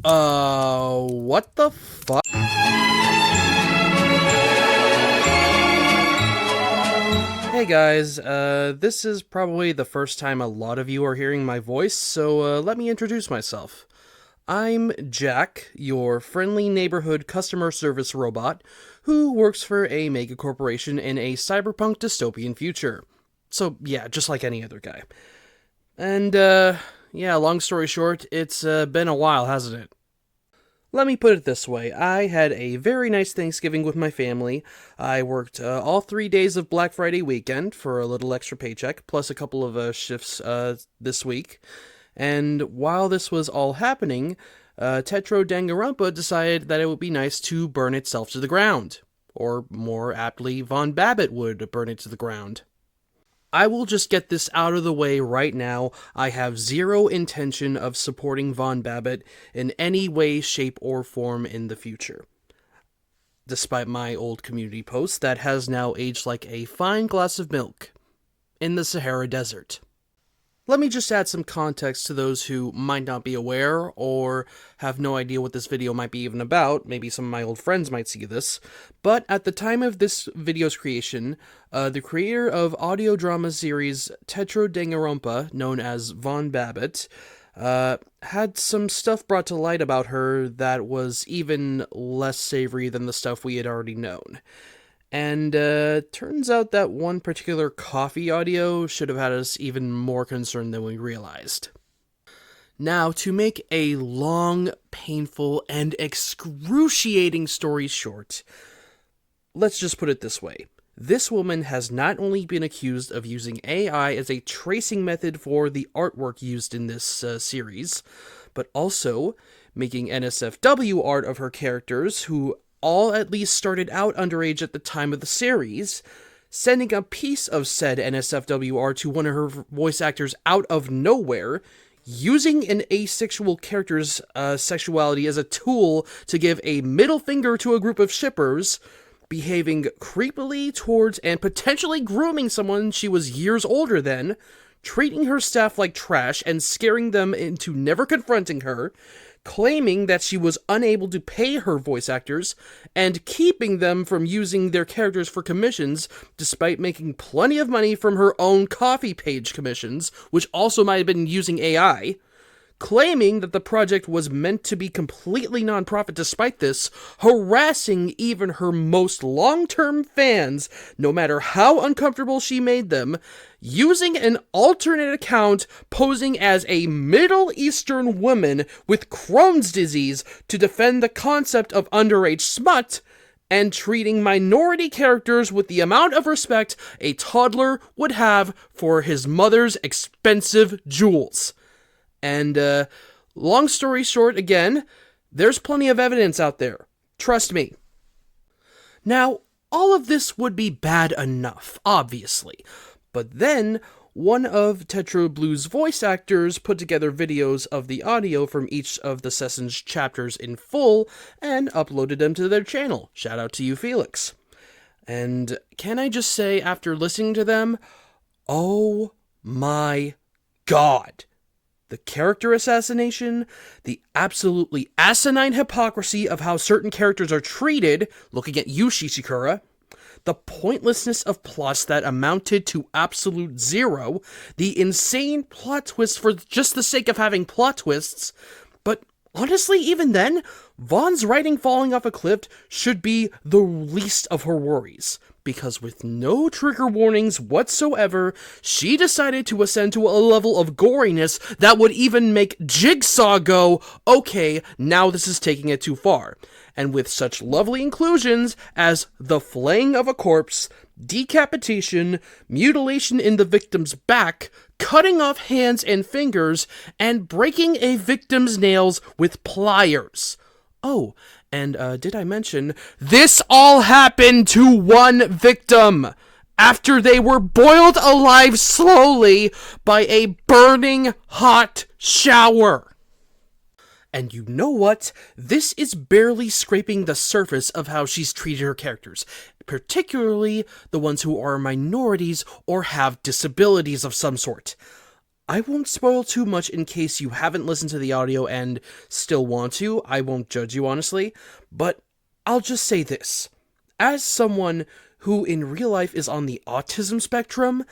What the fuck? Hey guys, this is probably the first time a lot of you are hearing my voice, so let me introduce myself. I'm Jack, your friendly neighborhood customer service robot who works for a mega corporation in a cyberpunk dystopian future. So, yeah, just like any other guy. And, yeah, long story short, it's been a while, hasn't it? Let me put it this way. I had a very nice Thanksgiving with my family. I worked all 3 days of Black Friday weekend for a little extra paycheck, plus a couple of shifts this week. And while this was all happening, Tetro Danganronpa decided that it would be nice to burn itself to the ground. Or more aptly, Von Babbitt would burn it to the ground. I will just get this out of the way right now. I have zero intention of supporting Von Babbitt in any way, shape, or form in the future. Despite my old community post that has now aged like a fine glass of milk in the Sahara Desert. Let me just add some context to those who might not be aware or have no idea what this video might be even about. Maybe some of my old friends might see this. But at the time of this video's creation, the creator of audio drama series Tetro Danganronpa, known as Von Babbitt, had some stuff brought to light about her that was even less savory than the stuff we had already known. And turns out that one particular coffee audio should have had us even more concerned than we realized. Now, to make a long, painful, and excruciating story short, let's just put it this way. This woman has not only been accused of using AI as a tracing method for the artwork used in this series, but also making NSFW art of her characters who all at least started out underage at the time of the series, sending a piece of said NSFWR to one of her voice actors out of nowhere, using an asexual character's sexuality as a tool to give a middle finger to a group of shippers, behaving creepily towards and potentially grooming someone she was years older than, treating her staff like trash and scaring them into never confronting her, claiming that she was unable to pay her voice actors, and keeping them from using their characters for commissions, despite making plenty of money from her own coffee page commissions, which also might have been using AI, claiming that the project was meant to be completely non-profit despite this, harassing even her most long-term fans, no matter how uncomfortable she made them, using an alternate account posing as a Middle Eastern woman with Crohn's disease to defend the concept of underage smut, and treating minority characters with the amount of respect a toddler would have for his mother's expensive jewels. And, long story short, again, there's plenty of evidence out there. Trust me. Now, all of this would be bad enough, obviously. But then, one of Tetro Blue's voice actors put together videos of the audio from each of the session's chapters in full and uploaded them to their channel. Shout out to you, Felix. And can I just say, after listening to them, oh my god. The character assassination, the absolutely asinine hypocrisy of how certain characters are treated, looking at you, Shishikura, the pointlessness of plots that amounted to absolute zero, the insane plot twists for just the sake of having plot twists, but honestly, even then, Vaughn's writing falling off a cliff should be the least of her worries. Because with no trigger warnings whatsoever, she decided to ascend to a level of goriness that would even make Jigsaw go, okay, now this is taking it too far. And with such lovely inclusions as the flaying of a corpse, decapitation, mutilation in the victim's back, cutting off hands and fingers, and breaking a victim's nails with pliers. Oh, and did I mention, this all happened to one victim after they were boiled alive slowly by a burning hot shower. And you know what? This is barely scraping the surface of how she's treated her characters, particularly the ones who are minorities or have disabilities of some sort. I won't spoil too much in case you haven't listened to the audio and still want to. I won't judge you, honestly. But I'll just say this. As someone who in real life is on the autism spectrum,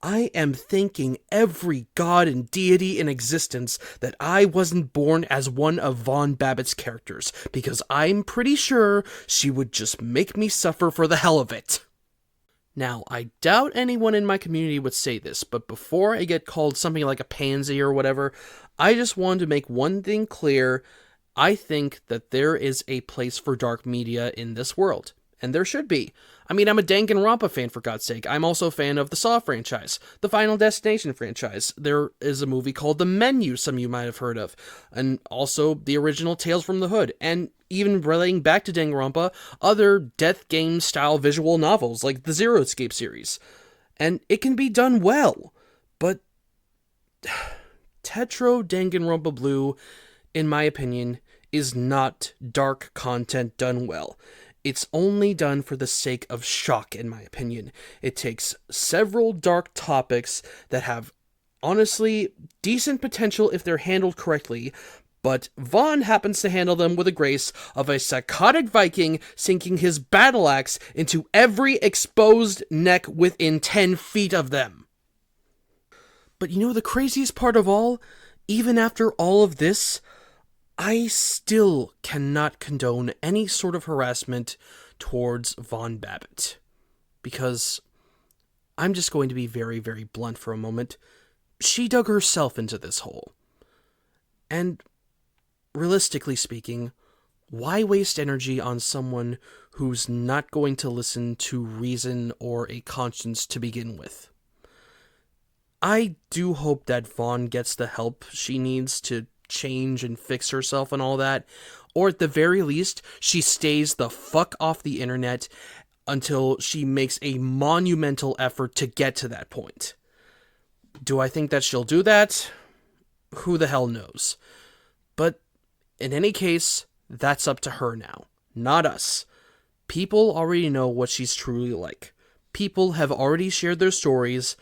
I am thanking every god and deity in existence that I wasn't born as one of Von Babbitt's characters, because I'm pretty sure she would just make me suffer for the hell of it. Now, I doubt anyone in my community would say this, but before I get called something like a pansy or whatever, I just wanted to make one thing clear. I think that there is a place for dark media in this world, and there should be. I mean, I'm a Danganronpa fan, for God's sake. I'm also a fan of the Saw franchise, the Final Destination franchise. There is a movie called The Menu, some of you might have heard of, and also the original Tales from the Hood, and even relating back to Danganronpa, other death game-style visual novels, like the Zero Escape series. And it can be done well, but Tetro Danganronpa Blue, in my opinion, is not dark content done well. It's only done for the sake of shock, in my opinion. It takes several dark topics that have, honestly, decent potential if they're handled correctly, but Vaughn happens to handle them with the grace of a psychotic Viking sinking his battle axe into every exposed neck within 10 feet of them. But you know the craziest part of all? Even after all of this, I still cannot condone any sort of harassment towards Von Babbitt. Because I'm just going to be very, very blunt for a moment. She dug herself into this hole. And realistically speaking, why waste energy on someone who's not going to listen to reason or a conscience to begin with? I do hope that Vaughn gets the help she needs to change and fix herself and all that, or at the very least, she stays the fuck off the internet until she makes a monumental effort to get to that point. Do I think that she'll do that? Who the hell knows? But in any case, that's up to her now, not us. People already know what she's truly like. People have already shared their stories.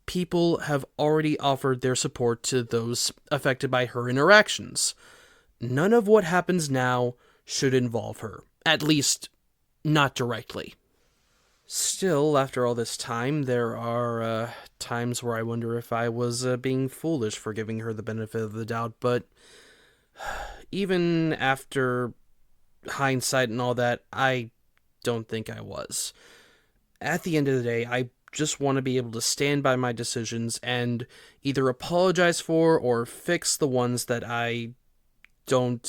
People have already offered their support to those affected by her interactions. None of what happens now should involve her. At least, not directly. Still, after all this time, there are times where I wonder if I was being foolish for giving her the benefit of the doubt, but even after hindsight and all that, I don't think I was. At the end of the day, I just want to be able to stand by my decisions and either apologize for or fix the ones that I don't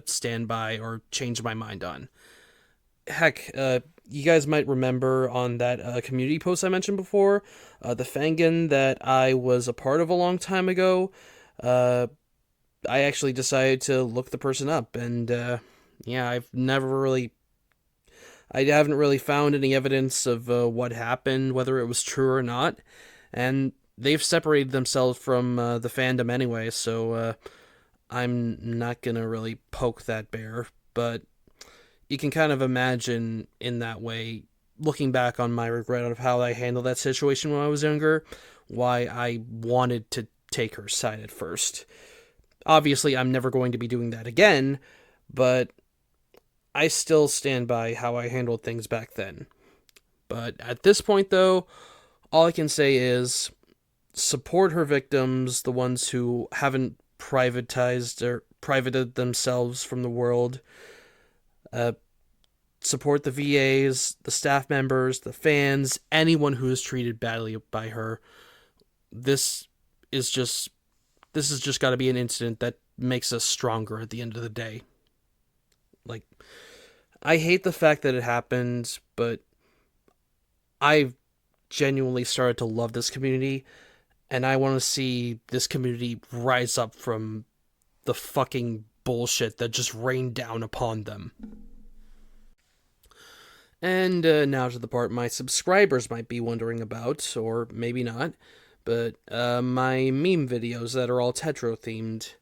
stand by or change my mind on. Heck, you guys might remember on that community post I mentioned before, the Fangan that I was a part of a long time ago, I actually decided to look the person up, and yeah, I haven't really found any evidence of what happened, whether it was true or not, and they've separated themselves from the fandom anyway, so I'm not gonna really poke that bear, but you can kind of imagine in that way, looking back on my regret of how I handled that situation when I was younger, why I wanted to take her side at first. Obviously, I'm never going to be doing that again, but I still stand by how I handled things back then. But at this point, though, all I can say is support her victims, the ones who haven't privatized or privated themselves from the world. Support the VAs, the staff members, the fans, anyone who is treated badly by her. This is just got to be an incident that makes us stronger at the end of the day. Like, I hate the fact that it happened, but I've genuinely started to love this community, and I want to see this community rise up from the fucking bullshit that just rained down upon them. And now to the part my subscribers might be wondering about, or maybe not, but my meme videos that are all Tetro themed.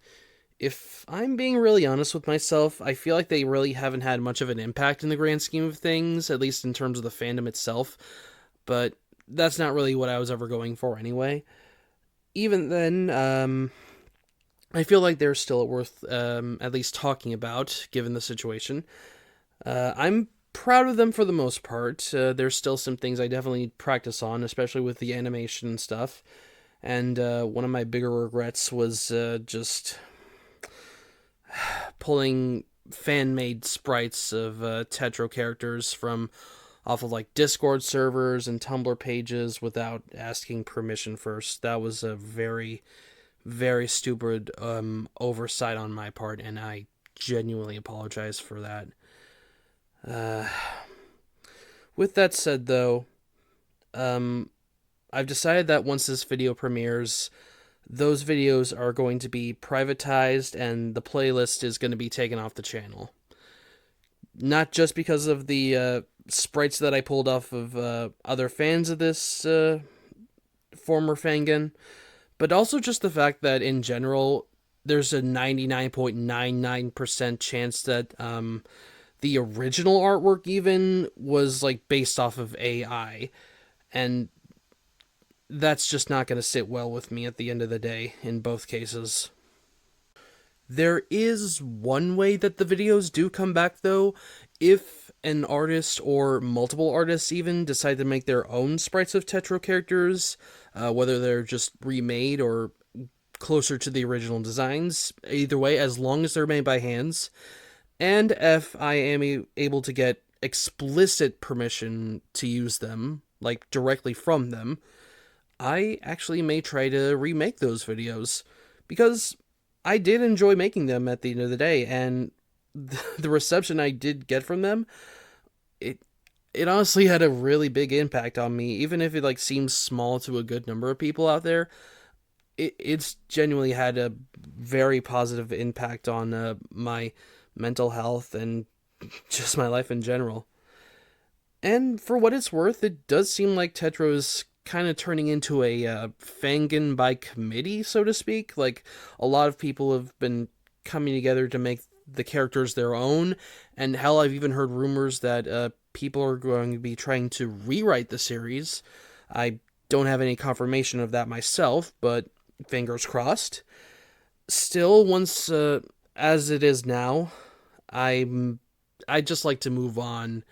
If I'm being really honest with myself, I feel like they really haven't had much of an impact in the grand scheme of things, at least in terms of the fandom itself, but that's not really what I was ever going for anyway. even then, I feel like they're still worth at least talking about, given the situation. I'm proud of them for the most part. There's still some things I definitely need practice on, especially with the animation and stuff. And one of my bigger regrets was just pulling fan made sprites of Tetro characters from off of like Discord servers and Tumblr pages without asking permission first. That was a very, very stupid oversight on my part, and I genuinely apologize for that. Uh, with that said, though, um, I've decided that once this video premieres, those videos are going to be privatized and the playlist is going to be taken off the channel. Not just because of the sprites that I pulled off of other fans of this former Fangen, but also just the fact that in general, there's a 99.99% chance that the original artwork even was like based off of AI. And that's just not going to sit well with me at the end of the day in both cases. There is one way that the videos do come back, though, if an artist or multiple artists even decide to make their own sprites of Tetro characters, whether they're just remade or closer to the original designs. Either way, as long as they're made by hands, and if I am able to get explicit permission to use them, like directly from them, I actually may try to remake those videos because I did enjoy making them at the end of the day, and the reception I did get from them, it it honestly had a really big impact on me, even if it like seems small to a good number of people out there. It's genuinely had a very positive impact on my mental health and just my life in general. And for what it's worth, it does seem like Tetro's kind of turning into a Fangen by committee, so to speak. Like, a lot of people have been coming together to make the characters their own, and hell, I've even heard rumors that people are going to be trying to rewrite the series. I don't have any confirmation of that myself, but fingers crossed. Still, once as it is now, I just like to move on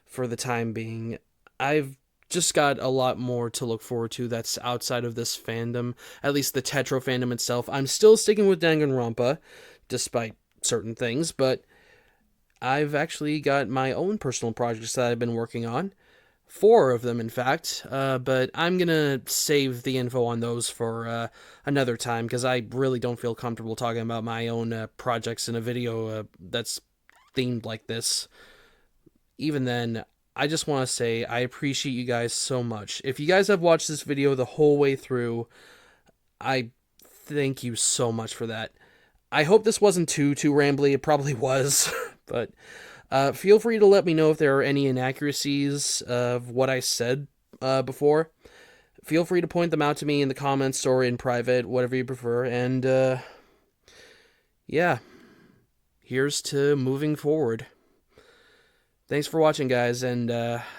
for the time being. I've just got a lot more to look forward to that's outside of this fandom, at least the Tetro fandom itself. I'm still sticking with Danganronpa, despite certain things, but I've actually got my own personal projects that I've been working on. Four of them, in fact, but I'm gonna save the info on those for another time because I really don't feel comfortable talking about my own projects in a video that's themed like this. Even then, I just want to say I appreciate you guys so much. If you guys have watched this video the whole way through, I thank you so much for that. I hope this wasn't too rambly. It probably was, but feel free to let me know if there are any inaccuracies of what I said before. Feel free to point them out to me in the comments or in private, whatever you prefer. And yeah, here's to moving forward. Thanks for watching, guys, and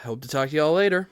hope to talk to y'all later.